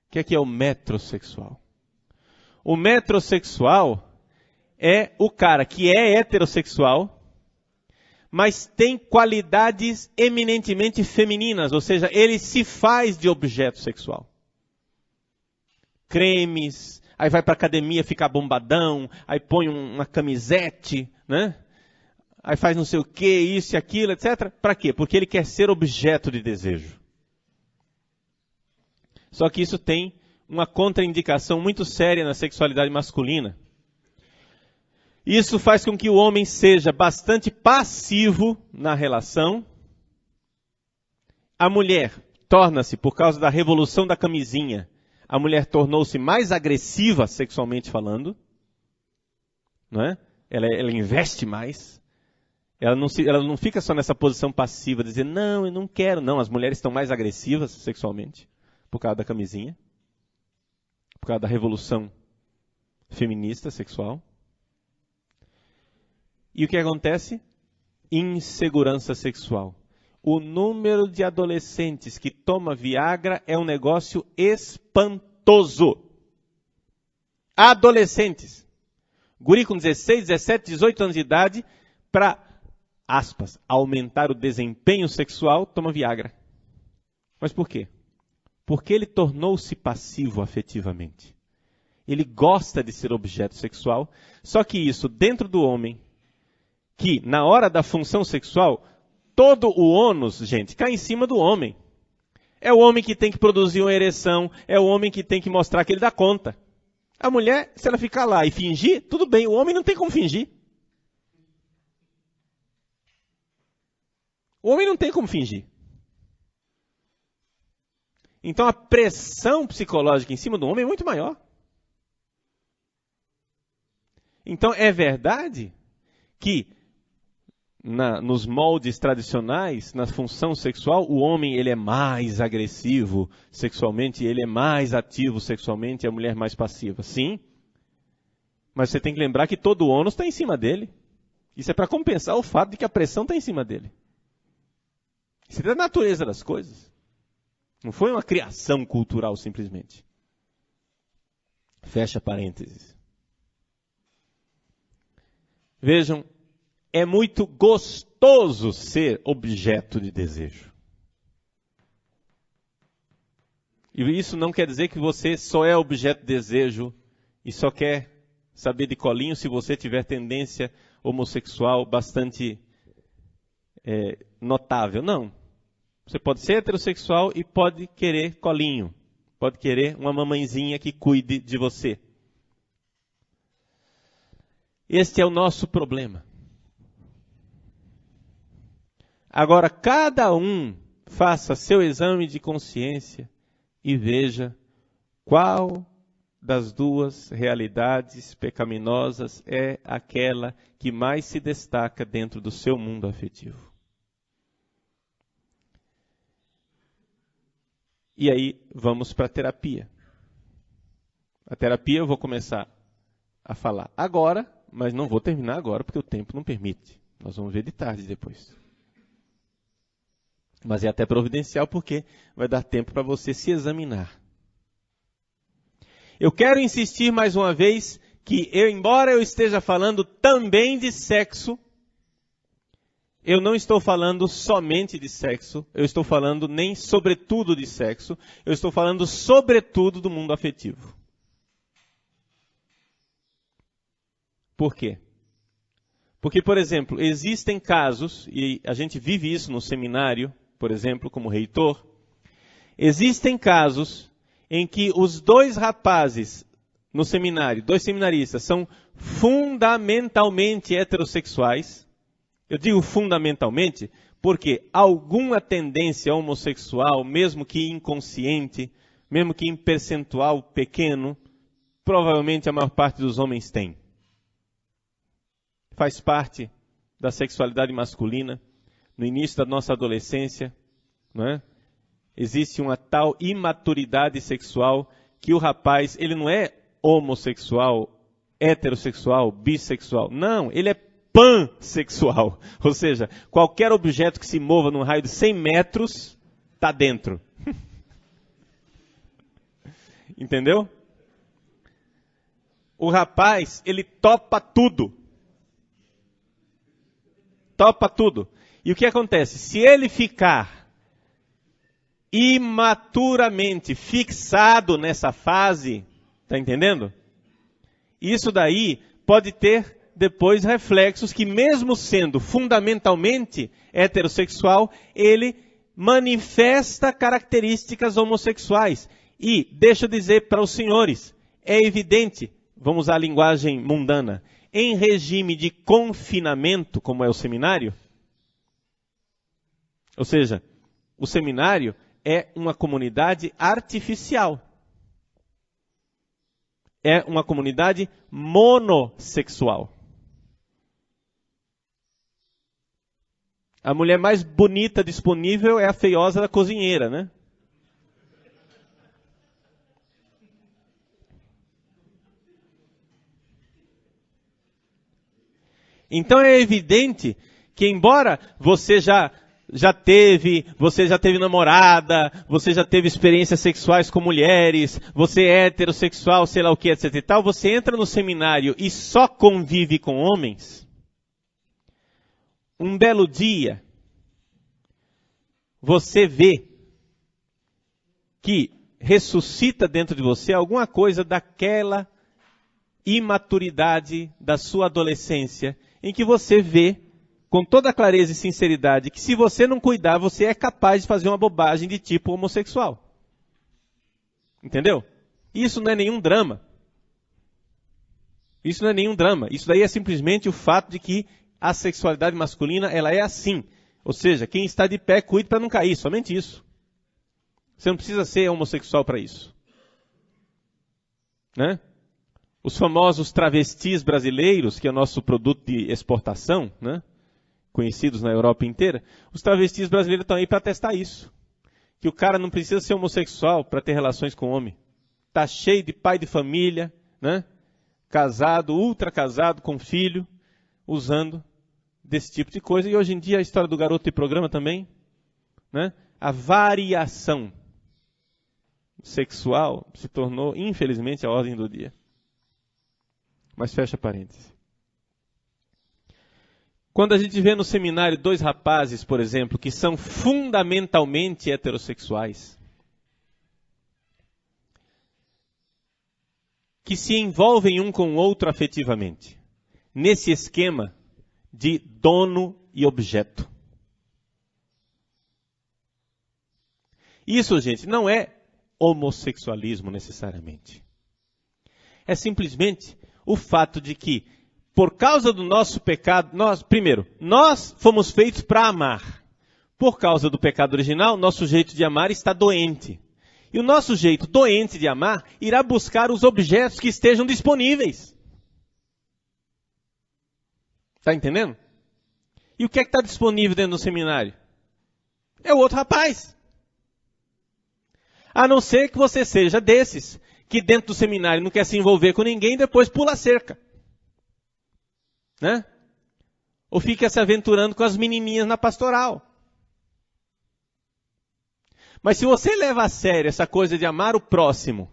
O que é o metrosexual? O metrosexual é o cara que é heterossexual, mas tem qualidades eminentemente femininas, ou seja, ele se faz de objeto sexual. Cremes, aí vai para academia ficar bombadão, aí põe uma camisete, né? Aí faz não sei o que, isso e aquilo, etc. Para quê? Porque ele quer ser objeto de desejo. Só que isso tem uma contraindicação muito séria na sexualidade masculina. Isso faz com que o homem seja bastante passivo na relação. A mulher torna-se, por causa da revolução da camisinha, a mulher tornou-se mais agressiva sexualmente falando. Não é? Ela investe mais. Ela não fica só nessa posição passiva, de dizer, não, eu não quero. Não, as mulheres estão mais agressivas sexualmente, por causa da camisinha. Por causa da revolução feminista sexual. E o que acontece? Insegurança sexual. O número de adolescentes que toma Viagra é um negócio espantoso. Adolescentes. Guri com 16, 17, 18 anos de idade, para, aspas, aumentar o desempenho sexual, toma Viagra. Mas por quê? Porque ele tornou-se passivo afetivamente. Ele gosta de ser objeto sexual, só que isso dentro do homem, que na hora da função sexual, todo o ônus, gente, cai em cima do homem. É o homem que tem que produzir uma ereção, é o homem que tem que mostrar que ele dá conta. A mulher, se ela ficar lá e fingir, tudo bem, o homem não tem como fingir. O homem não tem como fingir. Então a pressão psicológica em cima do homem é muito maior. Então é verdade que nos moldes tradicionais, na função sexual, o homem ele é mais agressivo sexualmente, ele é mais ativo sexualmente e a mulher mais passiva. Sim, mas você tem que lembrar que todo o ônus está em cima dele. Isso é para compensar o fato de que a pressão está em cima dele. Isso é da natureza das coisas. Não foi uma criação cultural simplesmente. Fecha parênteses. Vejam, é muito gostoso ser objeto de desejo. E isso não quer dizer que você só é objeto de desejo e só quer saber de colinho se você tiver tendência homossexual bastante notável. Não. Você pode ser heterossexual e pode querer colinho. Pode querer uma mamãezinha que cuide de você. Este é o nosso problema. Agora, cada um faça seu exame de consciência e veja qual das duas realidades pecaminosas é aquela que mais se destaca dentro do seu mundo afetivo. E aí, vamos para a terapia. A terapia eu vou começar a falar agora, mas não vou terminar agora porque o tempo não permite. Nós vamos ver de tarde depois. Mas é até providencial porque vai dar tempo para você se examinar. Eu quero insistir mais uma vez que, embora eu esteja falando também de sexo, eu não estou falando somente de sexo, eu estou falando nem sobretudo de sexo, eu estou falando sobretudo do mundo afetivo. Por quê? Porque, por exemplo, existem casos, e a gente vive isso no seminário, por exemplo, como reitor, existem casos em que os dois rapazes no seminário, dois seminaristas, são fundamentalmente heterossexuais. Eu digo fundamentalmente Porque alguma tendência homossexual, mesmo que inconsciente, mesmo que em percentual pequeno, provavelmente a maior parte dos homens tem. Faz parte da sexualidade masculina. No início da nossa adolescência, não é? Existe uma tal imaturidade sexual que o rapaz, ele não é homossexual, heterossexual, bissexual. Não, ele é pansexual. Ou seja, qualquer objeto que se mova num raio de 100 metros está dentro. Entendeu? O rapaz, ele topa tudo. Topa tudo. E o que acontece? Se ele ficar imaturamente fixado nessa fase, tá entendendo? Isso daí pode ter depois reflexos que, mesmo sendo fundamentalmente heterossexual, ele manifesta características homossexuais. E, deixa eu dizer para os senhores, é evidente, vamos usar a linguagem mundana, em regime de confinamento, como é o seminário, ou seja, o seminário é uma comunidade artificial. É uma comunidade monossexual. A mulher mais bonita disponível é a feiosa da cozinheira, né? Então é evidente que, embora você já teve namorada, você já teve experiências sexuais com mulheres, você é heterossexual, sei lá o que, etc e tal, você entra no seminário e só convive com homens, um belo dia, você vê que ressuscita dentro de você alguma coisa daquela imaturidade da sua adolescência, em que você vê com toda clareza e sinceridade que, se você não cuidar, você é capaz de fazer uma bobagem de tipo homossexual. Entendeu? Isso não é nenhum drama. Isso não é nenhum drama. Isso daí é simplesmente o fato de que a sexualidade masculina, ela é assim. Ou seja, quem está de pé, cuide para não cair. Somente isso. Você não precisa ser homossexual para isso. Né? Os famosos travestis brasileiros, que é o nosso produto de exportação, né? Conhecidos na Europa inteira, os travestis brasileiros estão aí para testar isso. Que o cara não precisa ser homossexual para ter relações com homem. Está cheio de pai de família, né? Casado, ultra casado, com filho, usando desse tipo de coisa. E hoje em dia a história do garoto de programa também, né? A variação sexual se tornou, infelizmente, a ordem do dia. Mas fecha parênteses. Quando a gente vê no seminário dois rapazes, por exemplo, que são fundamentalmente heterossexuais, que se envolvem um com o outro afetivamente, nesse esquema de dono e objeto. Isso, gente, não é homossexualismo necessariamente. É simplesmente o fato de que, por causa do nosso pecado, nós fomos feitos para amar. Por causa do pecado original, nosso jeito de amar está doente. E o nosso jeito doente de amar irá buscar os objetos que estejam disponíveis. Está entendendo? E o que é que está disponível dentro do seminário? É o outro rapaz. A não ser que você seja desses, que dentro do seminário não quer se envolver com ninguém e depois pula a cerca. Né? Ou fica se aventurando com as menininhas na pastoral. Mas se você leva a sério essa coisa de amar o próximo,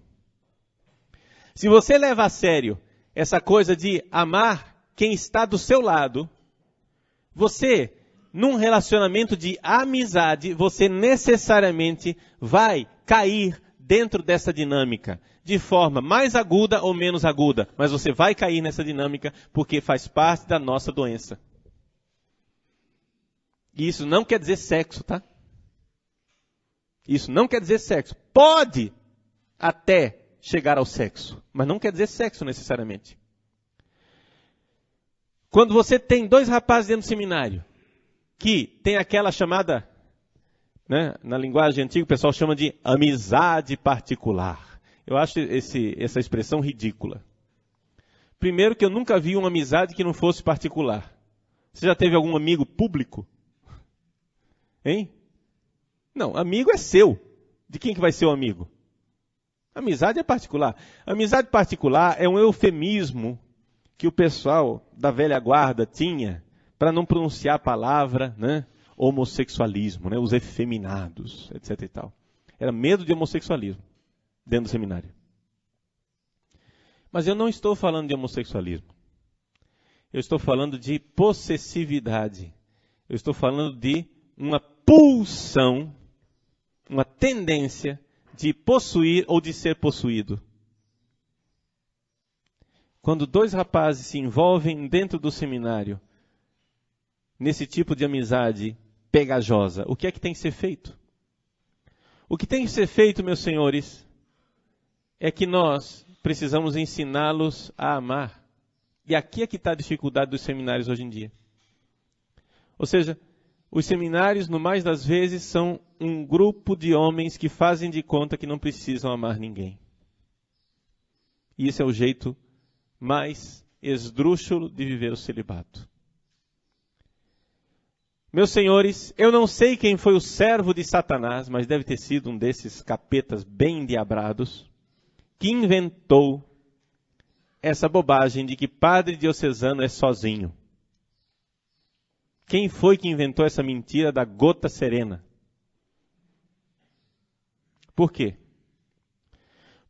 se você leva a sério essa coisa de amar quem está do seu lado, você, num relacionamento de amizade, você necessariamente vai cair dentro dessa dinâmica, de forma mais aguda ou menos aguda, mas você vai cair nessa dinâmica porque faz parte da nossa doença. E isso não quer dizer sexo, tá? Isso não quer dizer sexo. Pode até chegar ao sexo, mas não quer dizer sexo necessariamente. Quando você tem dois rapazes dentro do seminário, que tem aquela chamada, né, na linguagem antiga o pessoal chama de amizade particular. Eu acho essa expressão ridícula. Primeiro que eu nunca vi uma amizade que não fosse particular. Você já teve algum amigo público? Hein? Não, amigo é seu. De quem que vai ser o amigo? Amizade é particular. Amizade particular é um eufemismo que o pessoal da velha guarda tinha para não pronunciar a palavra, né, homossexualismo, né, os efeminados, etc. e tal. Era medo de homossexualismo dentro do seminário. Mas eu não estou falando de homossexualismo. Eu estou falando de possessividade. Eu estou falando de uma pulsão, uma tendência de possuir ou de ser possuído. Quando dois rapazes se envolvem dentro do seminário, nesse tipo de amizade pegajosa, o que é que tem que ser feito? O que tem que ser feito, meus senhores, é que nós precisamos ensiná-los a amar. E aqui é que está a dificuldade dos seminários hoje em dia. Ou seja, os seminários, no mais das vezes, são um grupo de homens que fazem de conta que não precisam amar ninguém. E esse é o jeito mais esdrúxulo de viver o celibato. Meus senhores, eu não sei quem foi o servo de Satanás, mas deve ter sido um desses capetas bem endiabrados, que inventou essa bobagem de que padre diocesano é sozinho. Quem foi que inventou essa mentira da gota serena? Por quê?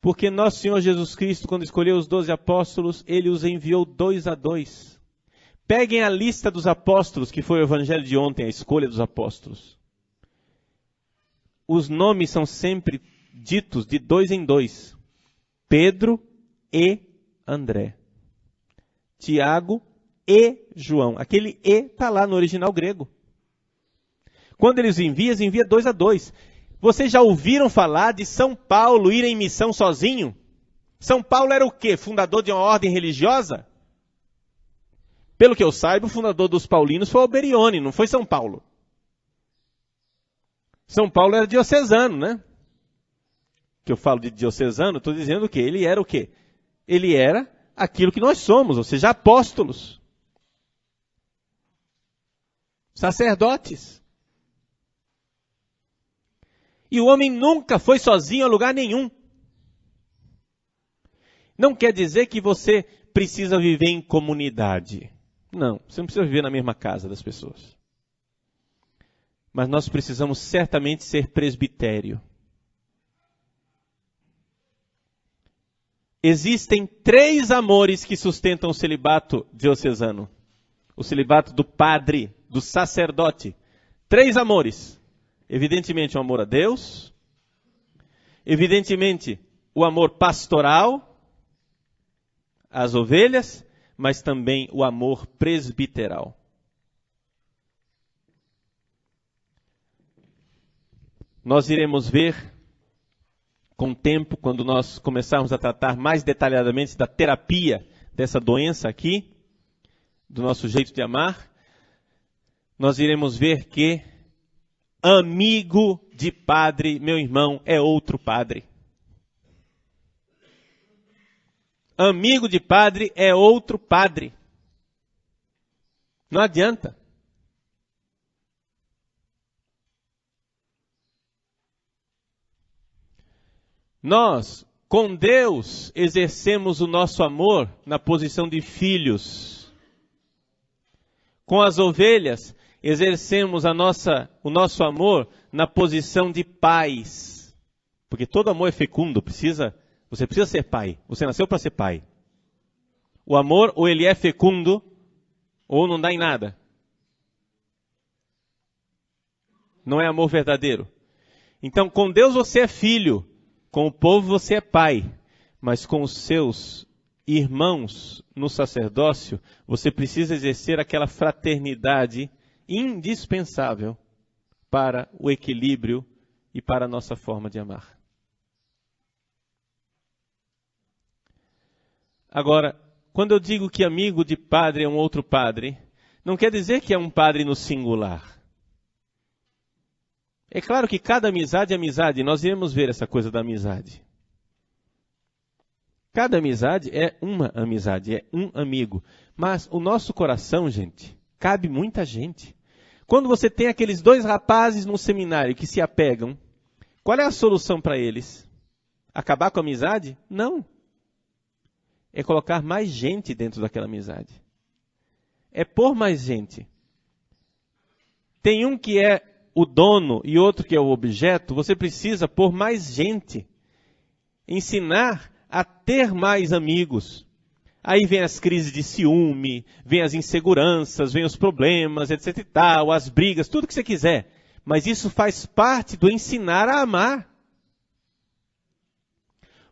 Porque nosso Senhor Jesus Cristo, quando escolheu os 12 apóstolos, Ele os enviou 2 a 2. Peguem a lista dos apóstolos, que foi o evangelho de ontem, a escolha dos apóstolos. Os nomes são sempre ditos de 2 em 2. Pedro e André. Tiago e João. Aquele E está lá no original grego. Quando eles envia 2 a 2. Vocês já ouviram falar de São Paulo ir em missão sozinho? São Paulo era o quê? Fundador de uma ordem religiosa? Pelo que eu saiba, o fundador dos paulinos foi Alberione, não foi São Paulo. São Paulo era diocesano, né? Que eu falo de diocesano, estou dizendo o quê? Ele era o quê? Ele era aquilo que nós somos, ou seja, apóstolos. Sacerdotes. E o homem nunca foi sozinho a lugar nenhum. Não quer dizer que você precisa viver em comunidade. Não, você não precisa viver na mesma casa das pessoas. Mas nós precisamos certamente ser presbitério. Existem 3 amores que sustentam o celibato diocesano. O celibato do padre, do sacerdote. 3 amores. Evidentemente o amor a Deus. Evidentemente o amor pastoral às ovelhas, mas também o amor presbiteral. Nós iremos ver com o tempo, quando nós começarmos a tratar mais detalhadamente da terapia dessa doença aqui, do nosso jeito de amar, nós iremos ver que amigo de padre, meu irmão, é outro padre. Amigo de padre é outro padre. Não adianta. Nós, com Deus, exercemos o nosso amor na posição de filhos. Com as ovelhas, exercemos o nosso amor na posição de pais. Porque todo amor é fecundo, você precisa ser pai. Você nasceu para ser pai. O amor, ou ele é fecundo, ou não dá em nada. Não é amor verdadeiro. Então, com Deus você é filho. Com o povo você é pai, mas com os seus irmãos no sacerdócio, você precisa exercer aquela fraternidade indispensável para o equilíbrio e para a nossa forma de amar. Agora, quando eu digo que amigo de padre é um outro padre, não quer dizer que é um padre no singular. É claro que cada amizade é amizade, nós iremos ver essa coisa da amizade. Cada amizade é uma amizade, é um amigo. Mas o nosso coração, gente, cabe muita gente. Quando você tem aqueles 2 rapazes no seminário que se apegam, qual é a solução para eles? Acabar com a amizade? Não. É colocar mais gente dentro daquela amizade. É pôr mais gente. Tem um que é o dono e outro que é o objeto, você precisa pôr mais gente. Ensinar a ter mais amigos. Aí vem as crises de ciúme, vem as inseguranças, vem os problemas, etc e tal, as brigas, tudo que você quiser. Mas isso faz parte do ensinar a amar.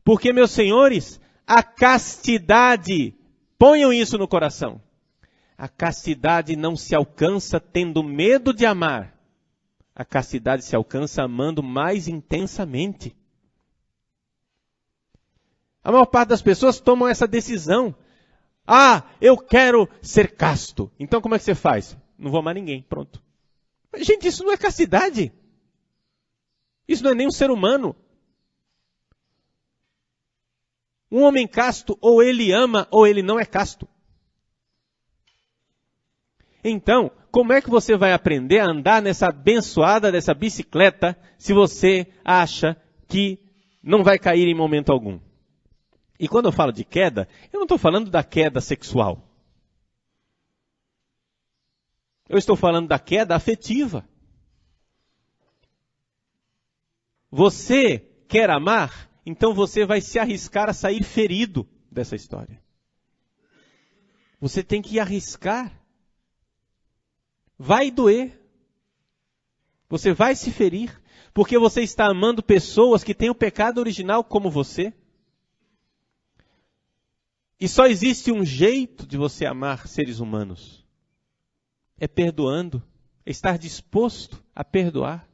Porque, meus senhores, a castidade, ponham isso no coração. A castidade não se alcança tendo medo de amar. A castidade se alcança amando mais intensamente. A maior parte das pessoas tomam essa decisão. Ah, eu quero ser casto. Então como é que você faz? Não vou amar ninguém, pronto. Gente, isso não é castidade. Isso não é nem um ser humano. Um homem casto, ou ele ama, ou ele não é casto. Então, como é que você vai aprender a andar nessa abençoada, dessa bicicleta, se você acha que não vai cair em momento algum? E quando eu falo de queda, eu não estou falando da queda sexual. Eu estou falando da queda afetiva. Você quer amar? Então você vai se arriscar a sair ferido dessa história. Você tem que arriscar. Vai doer. Você vai se ferir. Porque você está amando pessoas que têm o pecado original como você. E só existe um jeito de você amar seres humanos. É perdoando. É estar disposto a perdoar.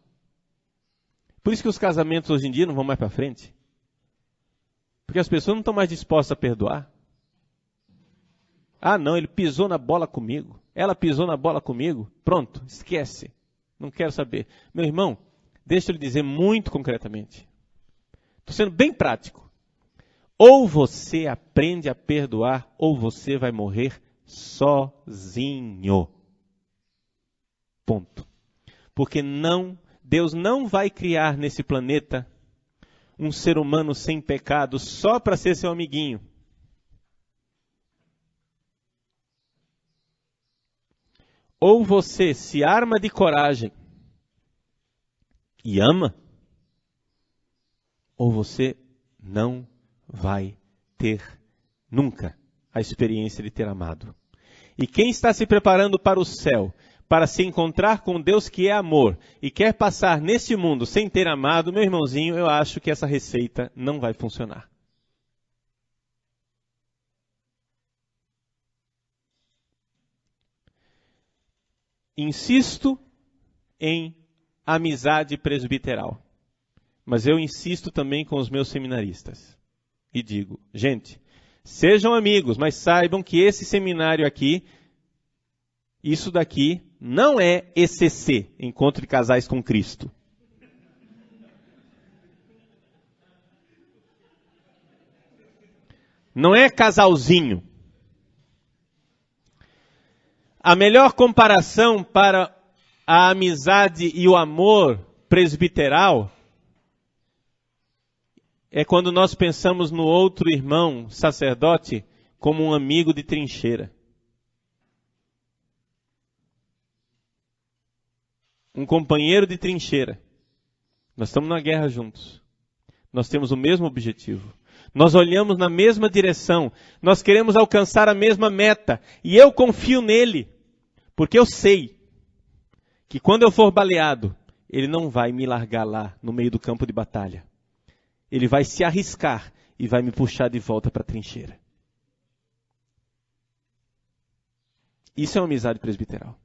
Por isso que os casamentos hoje em dia não vão mais para frente. Porque as pessoas não estão mais dispostas a perdoar. Ah, não, ele pisou na bola comigo. Ela pisou na bola comigo. Pronto, esquece. Não quero saber. Meu irmão, deixa eu lhe dizer muito concretamente. Estou sendo bem prático. Ou você aprende a perdoar, ou você vai morrer sozinho. Ponto. Porque Deus não vai criar nesse planeta um ser humano sem pecado só para ser seu amiguinho. Ou você se arma de coragem e ama, ou você não vai ter nunca a experiência de ter amado. E quem está se preparando para o céu, para se encontrar com Deus que é amor, e quer passar neste mundo sem ter amado, meu irmãozinho, eu acho que essa receita não vai funcionar. Insisto em amizade presbiteral, mas eu insisto também com os meus seminaristas. E digo, gente, sejam amigos, mas saibam que esse seminário aqui, isso daqui não é ECC, Encontro de Casais com Cristo. Não é casalzinho. A melhor comparação para a amizade e o amor presbiteral é quando nós pensamos no outro irmão sacerdote como um amigo de trincheira. Um companheiro de trincheira. Nós estamos na guerra juntos. Nós temos o mesmo objetivo. Nós olhamos na mesma direção. Nós queremos alcançar a mesma meta. E eu confio nele. Porque eu sei que quando eu for baleado, ele não vai me largar lá no meio do campo de batalha. Ele vai se arriscar e vai me puxar de volta para a trincheira. Isso é uma amizade presbiteral.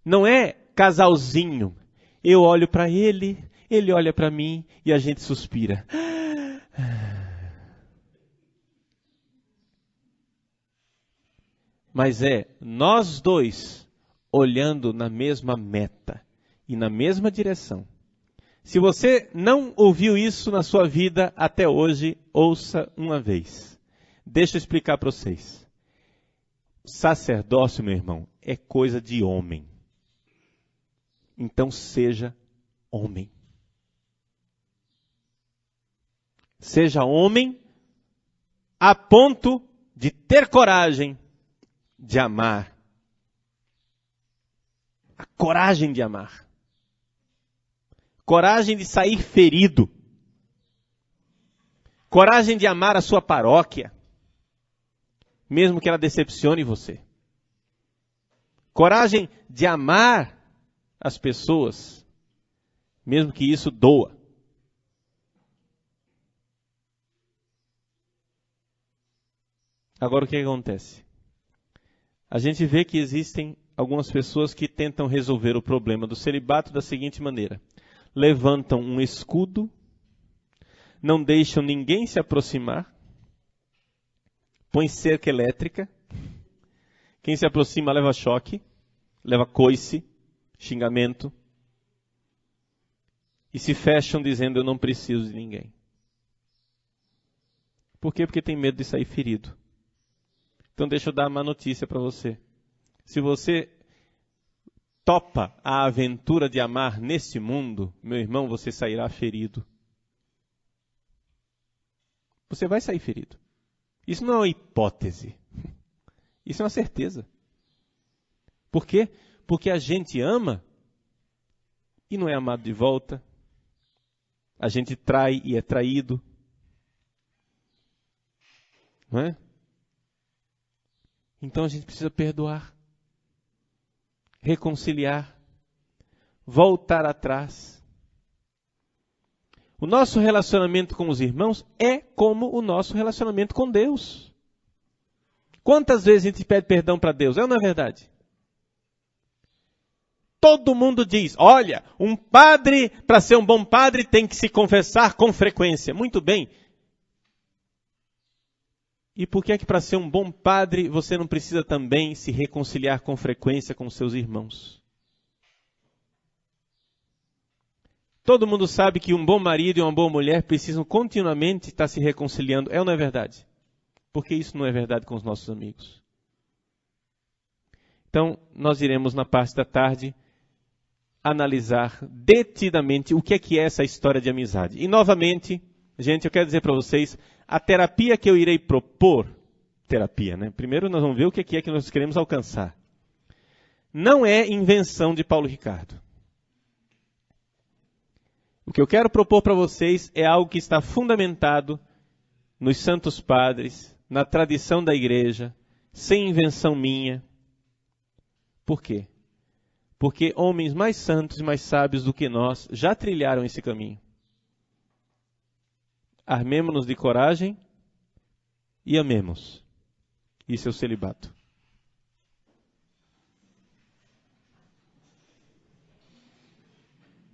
Não é casalzinho. Eu olho para ele, ele olha para mim e a gente suspira. Mas é nós dois olhando na mesma meta e na mesma direção. Se você não ouviu isso na sua vida até hoje, ouça uma vez. Deixa eu explicar para vocês. Sacerdócio, meu irmão, é coisa de homem. Então seja homem. Seja homem a ponto de ter coragem de amar. A coragem de amar. Coragem de sair ferido. Coragem de amar a sua paróquia, mesmo que ela decepcione você. Coragem de amar as pessoas, mesmo que isso doa. Agora o que acontece? A gente vê que existem algumas pessoas que tentam resolver o problema do celibato da seguinte maneira: levantam um escudo, não deixam ninguém se aproximar, põem cerca elétrica, quem se aproxima leva choque, leva coice, xingamento, e se fecham dizendo: eu não preciso de ninguém. Por quê? Porque tem medo de sair ferido. Então deixa eu dar uma notícia para você. Se você topa a aventura de amar nesse mundo, meu irmão, você sairá ferido. Você vai sair ferido. Isso não é uma hipótese. Isso é uma certeza. Por quê? Porque a gente ama e não é amado de volta. A gente trai e é traído. Não é? Então a gente precisa perdoar, reconciliar, voltar atrás. O nosso relacionamento com os irmãos é como o nosso relacionamento com Deus. Quantas vezes a gente pede perdão para Deus? É ou não é verdade? Todo mundo diz: olha, um padre, para ser um bom padre, tem que se confessar com frequência. Muito bem. E por que é que para ser um bom padre você não precisa também se reconciliar com frequência com seus irmãos? Todo mundo sabe que um bom marido e uma boa mulher precisam continuamente estar se reconciliando. É ou não é verdade? Porque isso não é verdade com os nossos amigos. Então, nós iremos na parte da tarde analisar detidamente o que é essa história de amizade. E novamente, gente, eu quero dizer para vocês, a terapia que eu irei propor, né? Primeiro nós vamos ver o que é que nós queremos alcançar. Não é invenção de Paulo Ricardo. O que eu quero propor para vocês é algo que está fundamentado nos santos padres, na tradição da igreja, sem invenção minha. Por quê? Porque homens mais santos e mais sábios do que nós já trilharam esse caminho. Armemo-nos de coragem e amemos. Isso é o celibato.